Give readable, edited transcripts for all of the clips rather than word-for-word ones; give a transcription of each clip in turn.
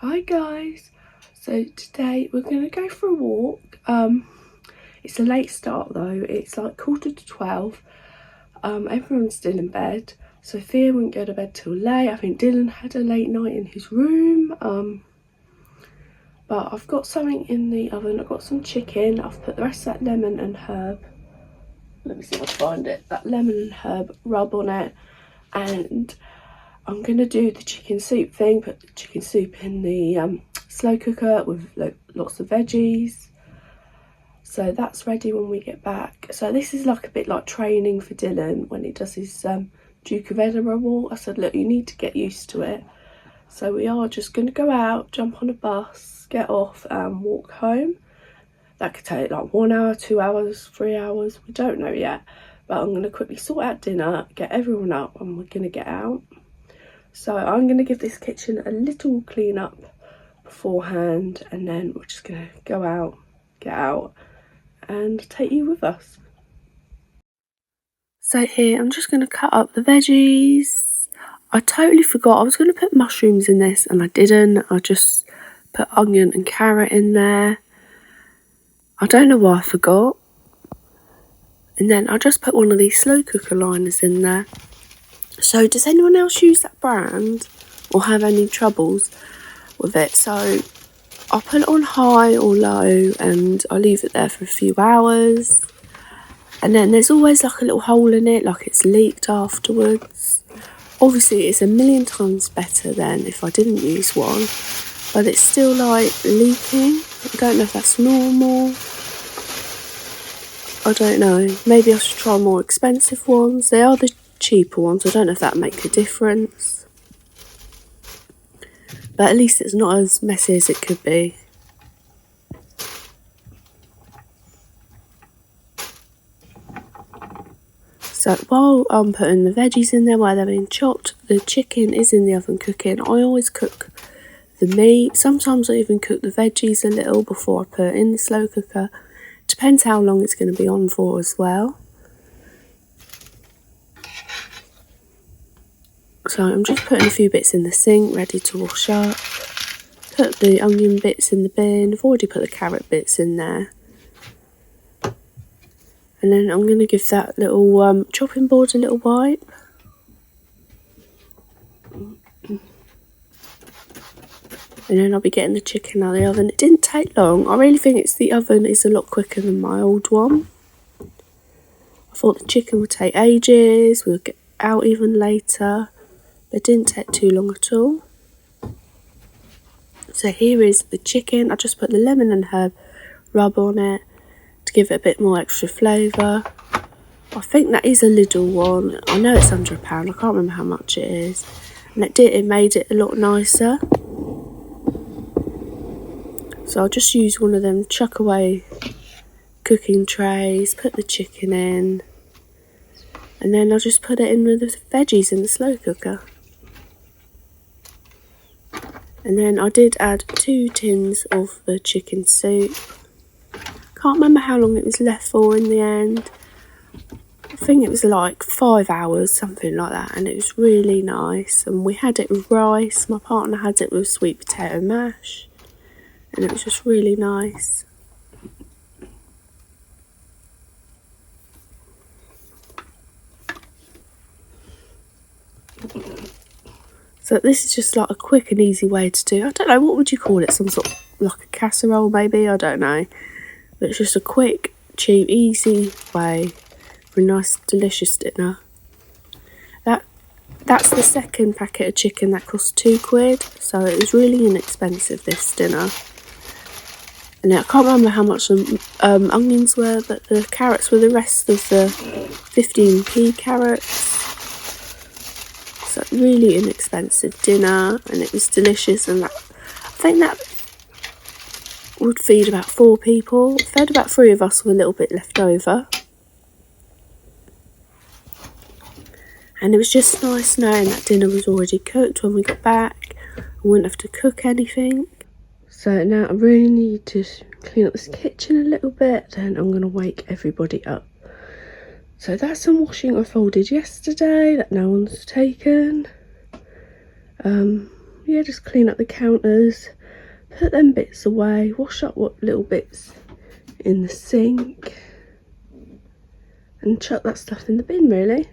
Hi guys, so today we're going to go for a walk. It's a late start though, it's like 11:45. Everyone's still in bed. Sophia wouldn't go to bed till late. I think Dylan had a late night in his room. But I've got something in the oven. I've got some chicken. I've put the rest of that lemon and herb, let me see if I find it, that lemon and herb rub on it, and I'm going to do the chicken soup thing, put the chicken soup in the slow cooker with lots of veggies. So that's ready when we get back. So this is like a bit like training for Dylan when he does his Duke of Edinburgh walk. I said, look, you need to get used to it. So we are just going to go out, jump on a bus, get off and walk home. That could take like 1 hour, 2 hours, 3 hours, we don't know yet. But I'm going to quickly sort out dinner, get everyone up, and we're going to get out. So I'm going to give this kitchen a little clean up beforehand, and then we're just going to go out, get out, and take you with us. So here, I'm just going to cut up the veggies. I totally forgot, I was going to put mushrooms in this, and I didn't. I just put onion and carrot in there. I don't know why I forgot. And then I just put one of these slow cooker liners in there. So does anyone else use that brand or have any troubles with it? So I'll put it on high or low and I'll leave it there for a few hours. And then there's always like a little hole in it, like it's leaked afterwards. Obviously it's a million times better than if I didn't use one, but it's still like leaking. I don't know if that's normal. I don't know. Maybe I should try more expensive ones. They are the cheaper ones. I don't know if that make a difference. But at least it's not as messy as it could be. So while I'm putting the veggies in there, while they're being chopped, the chicken is in the oven cooking. I always cook the meat. Sometimes I even cook the veggies a little before I put it in the slow cooker. Depends how long it's going to be on for as well. So I'm just putting a few bits in the sink ready to wash up. Put the onion bits in the bin. I've already put the carrot bits in there. And then I'm going to give that little chopping board a little wipe. And then I'll be getting the chicken out of the oven. It didn't take long. I really think the oven is a lot quicker than my old one. I thought the chicken would take ages. We'll get out even later. But it didn't take too long at all. So here is the chicken. I just put the lemon and herb rub on it to give it a bit more extra flavour. I think that is a little one. I know it's under £1. I can't remember how much it is. And it made it a lot nicer. So I'll just use one of them chuck away cooking trays, put the chicken in, and then I'll just put it in with the veggies in the slow cooker. And then I did add 2 tins of the chicken soup. Can't remember how long it was left for in the end. I think it was like 5 hours, something like that, and it was really nice. And we had it with rice. My partner had it with sweet potato mash. And it was just really nice. So this is just like a quick and easy way to do. I don't know, what would you call it? Some sort of like a casserole maybe? I don't know. But it's just a quick, cheap, easy way for a nice, delicious dinner. That's the second packet of chicken that cost £2. So it was really inexpensive, this dinner. And I can't remember how much the onions were, but the carrots were the rest of the 15p carrots. So really inexpensive dinner, and it was delicious. And I think that would feed about 4 people. It fed about 3 of us with a little bit left over. And it was just nice knowing that dinner was already cooked when we got back. I wouldn't have to cook anything. So now I really need to clean up this kitchen a little bit, then I'm going to wake everybody up. So that's some washing I folded yesterday that no one's taken. yeah, just clean up the counters, put them bits away, wash up what little bits in the sink, and chuck that stuff in the bin, really.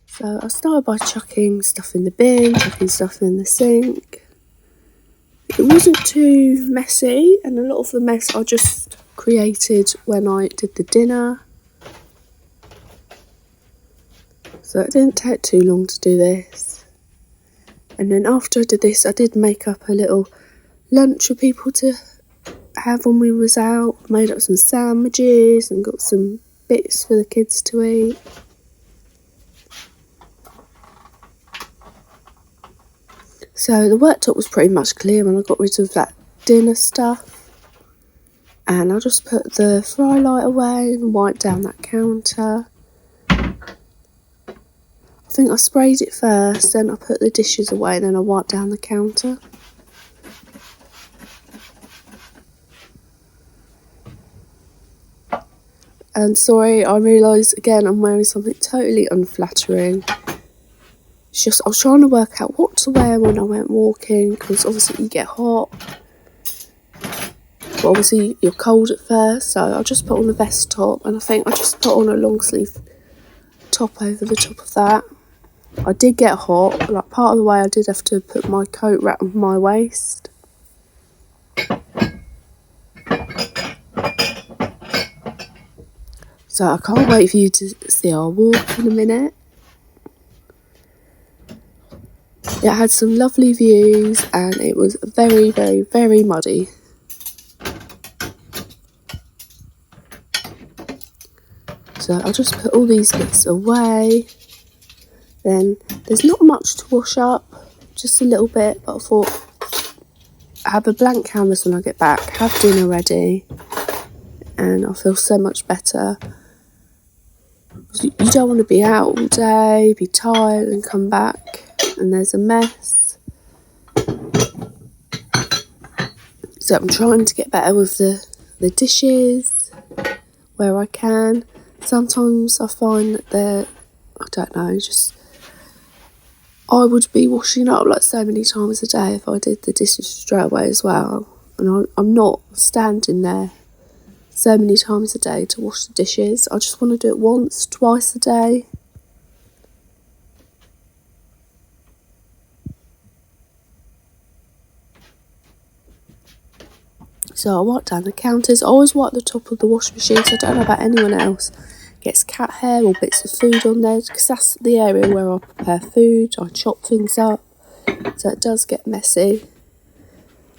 So I started by chucking stuff in the bin, chucking stuff in the sink. It wasn't too messy, and a lot of the mess I just created when I did the dinner. So it didn't take too long to do this. And then after I did this, I did make up a little lunch for people to have when we was out. Made up some sandwiches and got some bits for the kids to eat. So the worktop was pretty much clear when I got rid of that dinner stuff. And I just put the fry light away and wiped down that counter. I think I sprayed it first, then I put the dishes away, then I wiped down the counter. And sorry, I realise again I'm wearing something totally unflattering. It's just I was trying to work out what to wear when I went walking, because obviously you get hot. But obviously you're cold at first, so I just put on a vest top, and I think I just put on a long sleeve top over the top of that. I did get hot, like part of the way I did have to put my coat around my waist. So I can't wait for you to see our walk in a minute. It had some lovely views and it was very, very, very muddy. So I'll just put all these bits away. Then there's not much to wash up, just a little bit, but I thought I have a blank canvas when I get back, have dinner ready, and I'll feel so much better. You don't want to be out all day, be tired and come back and there's a mess. So I'm trying to get better with the dishes where I can. Sometimes I find that they're, I don't know, just I would be washing up like so many times a day if I did the dishes straight away as well. And I'm not standing there so many times a day to wash the dishes. I just want to do it once, twice a day. So I wipe down the counters. I always wipe the top of the washing machine, so I don't know about anyone else gets cat hair or bits of food on there, because that's the area where I prepare food. I chop things up, so it does get messy.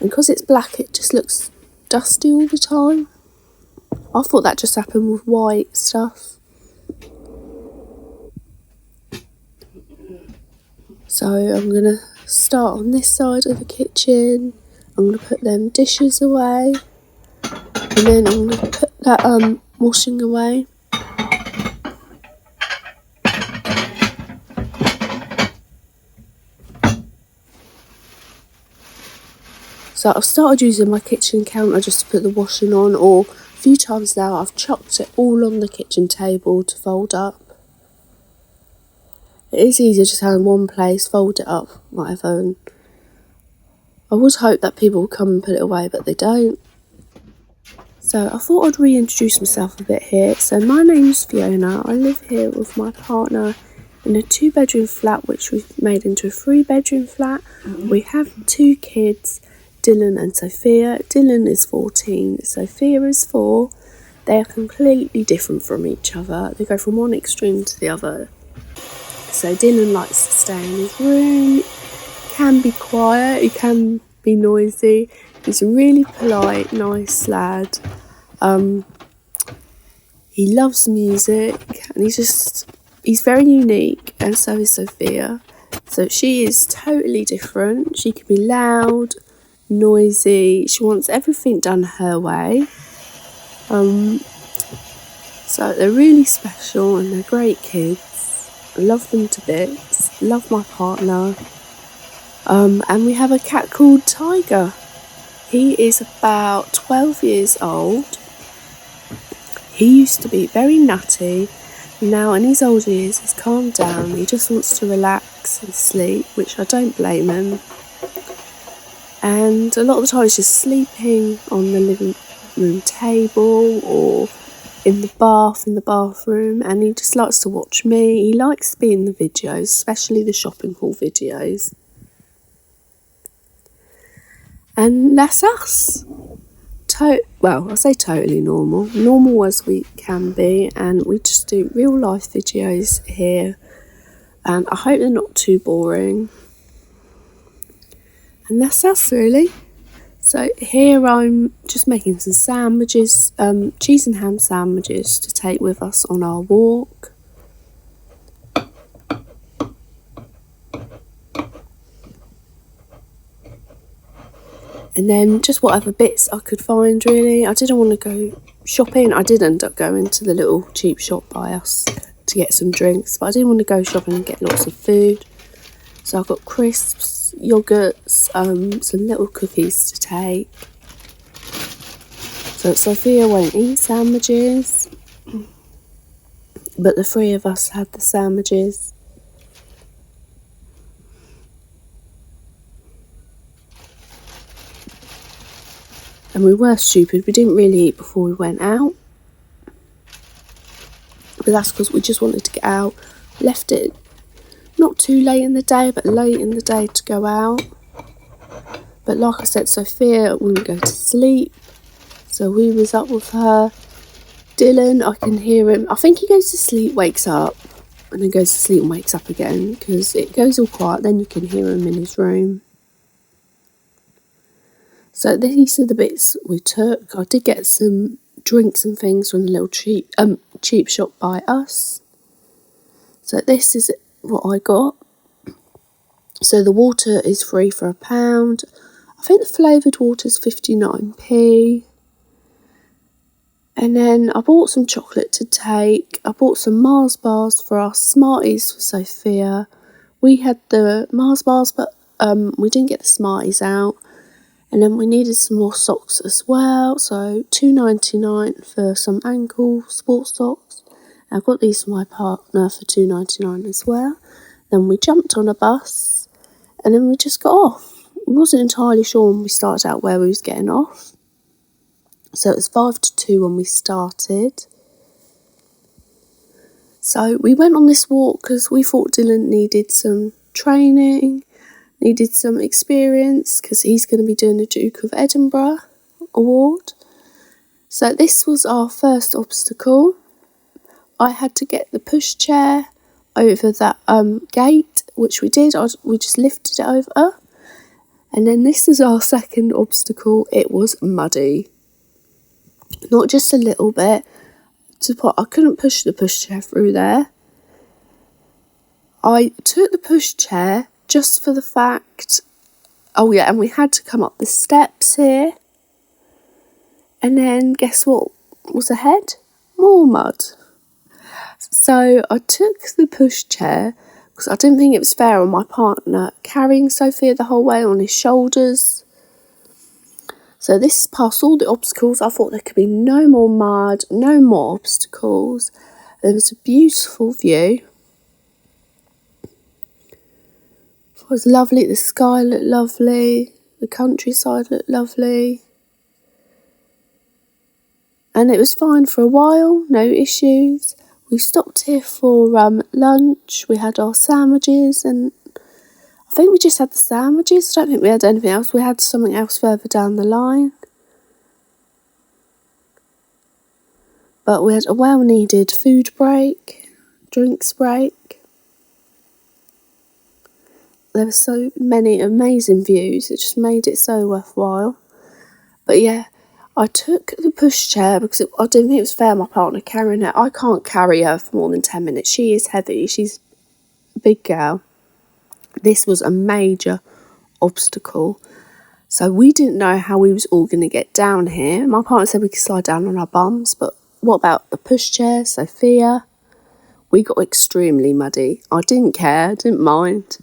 And because it's black, it just looks dusty all the time. I thought that just happened with white stuff. So I'm going to start on this side of the kitchen. I'm going to put them dishes away. And then I'm going to put that washing away. So I've started using my kitchen counter just to put the washing on, or a few times now I've chucked it all on the kitchen table to fold up. It is easier just having one place, fold it up, whatever. And I would hope that people would come and put it away, but they don't. So I thought I'd reintroduce myself a bit here. So my name's Fiona. I live here with my partner in a 2-bedroom flat, which we've made into a 3-bedroom flat. We have 2 kids, Dylan and Sophia. Dylan is 14, Sophia is 4. They are completely different from each other. They go from one extreme to the other. So Dylan likes to stay in his room, can be quiet, he can be noisy. He's a really polite, nice lad. He loves music, and he's very unique, and so is Sophia. So she is totally different. She can be loud, noisy, she wants everything done her way. So they're really special and they're great kids. I love them to bits, love my partner. And we have a cat called Tiger. He is about 12 years old. He used to be very nutty, Now in his old years he's calmed down, he just wants to relax and sleep, which I don't blame him. And a lot of the time he's just sleeping on the living room table or in the bathroom, and he just likes to watch me. He likes to be in the videos, especially the shopping haul videos. And that's us. Well, I say totally normal as we can be, and we just do real life videos here, and I hope they're not too boring. And that's us really. So here I'm just making some sandwiches, cheese and ham sandwiches to take with us on our walk. And then just whatever bits I could find really. I didn't want to go shopping. I did end up going to the little cheap shop by us to get some drinks, but I didn't want to go shopping and get lots of food. So I got crisps, yogurts, some little cookies to take. So Sophia won't eat sandwiches, but the three of us had the sandwiches. And we were stupid, we didn't really eat before we went out. But that's because we just wanted to get out. Left it not too late in the day, but late in the day to go out. But like I said, Sophia wouldn't go to sleep, so we was up with her. Dylan, I can hear him. I think he goes to sleep, wakes up, and then goes to sleep and wakes up again, because it goes all quiet, then you can hear him in his room. So these are the bits we took. I did get some drinks and things from the little cheap shop by us. So this is what I got. So the water is free for £1. I think the flavoured water is 59p. And then I bought some chocolate to take. I bought some Mars bars for us, Smarties for Sophia. We had the Mars bars, but we didn't get the Smarties out. And then we needed some more socks as well, so $2.99 for some ankle sports socks. I got these for my partner for $2.99 as well. Then we jumped on a bus, and then we just got off. We wasn't entirely sure when we started out where we was getting off. So it was 5 to 2 when we started. So we went on this walk because we thought Dylan needed some training, needed some experience, because he's going to be doing the Duke of Edinburgh award. So this was our first obstacle. I had to get the pushchair over that gate, which we did. We just lifted it over. And then this is our second obstacle. It was muddy. Not just a little bit. I couldn't push the pushchair through there. I took the pushchair just for the fact, and we had to come up the steps here. And then guess what was ahead? More mud. So I took the pushchair because I didn't think it was fair on my partner carrying Sophia the whole way on his shoulders. So this is past all the obstacles. I thought there could be no more mud, no more obstacles. There was a beautiful view. It was lovely, the sky looked lovely, the countryside looked lovely. And it was fine for a while, no issues. We stopped here for lunch, we had our sandwiches, and I think we just had the sandwiches. I don't think we had anything else. We had something else further down the line. But we had a well-needed food break, drinks break. There were so many amazing views, it just made it so worthwhile. But yeah, I took the pushchair because I didn't think it was fair my partner carrying her. I can't carry her for more than 10 minutes. She is heavy, she's a big girl. This was a major obstacle. So we didn't know how we was all going to get down here. My partner said we could slide down on our bums, but what about the pushchair, Sophia? We got extremely muddy. I didn't care, didn't mind.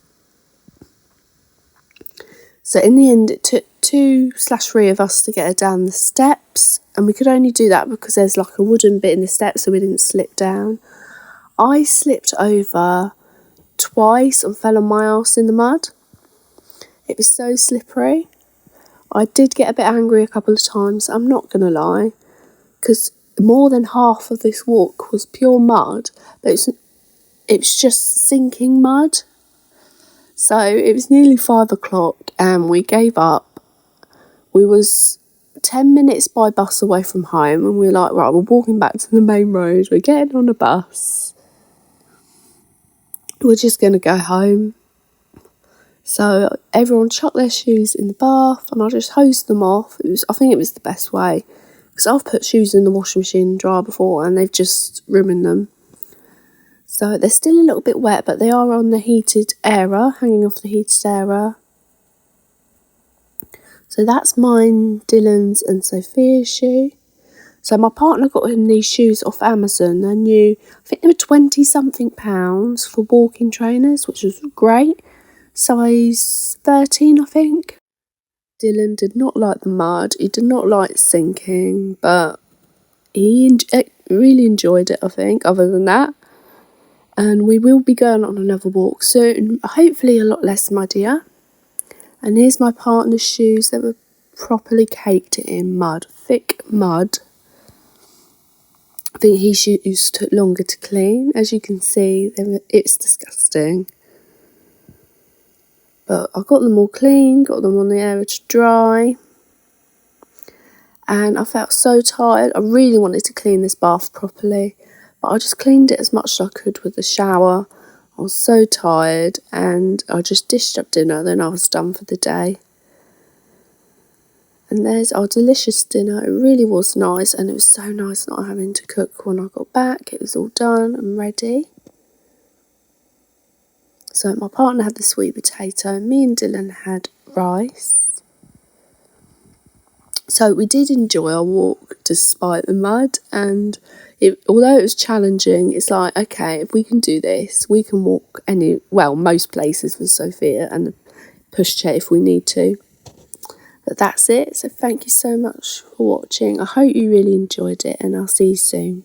So in the end, it took 2/3 of us to get her down the steps, and we could only do that because there's like a wooden bit in the steps so we didn't slip down. I slipped over twice and fell on my arse in the mud. It was so slippery. I did get a bit angry a couple of times, I'm not going to lie, because more than half of this walk was pure mud, but it was just sinking mud. So it was nearly 5 o'clock and we gave up. We was 10 minutes by bus away from home and we were like, right, we're walking back to the main road, we're getting on a bus. We're just going to go home. So everyone chucked their shoes in the bath and I just hosed them off. I think it was the best way, because I've put shoes in the washing machine and dry before and they've just ruined them. So they're still a little bit wet, but they are on the heated area, hanging off the heated area. So that's mine, Dylan's and Sophia's shoe. So my partner got him these shoes off Amazon. They're new. I think they were £20-something for walking trainers, which was great. Size 13, I think. Dylan did not like the mud. He did not like sinking, but he really enjoyed it, I think, other than that. And we will be going on another walk soon, hopefully a lot less muddier. And here's my partner's shoes that were properly caked in mud, thick mud. I think his shoes took longer to clean. As you can see, it's disgusting. But I got them all clean, got them on the area to dry. And I felt so tired. I really wanted to clean this bath properly. But I just cleaned it as much as I could with the shower. I was so tired and I just dished up dinner, then I was done for the day. And there's our delicious dinner. It really was nice, and it was so nice not having to cook when I got back. It was all done and ready. So my partner had the sweet potato, me and Dylan had rice. So we did enjoy our walk despite the mud, and although it was challenging, it's like, okay, if we can do this, we can walk most places with Sophia and the pushchair if we need to. But that's it. So thank you so much for watching. I hope you really enjoyed it, and I'll see you soon.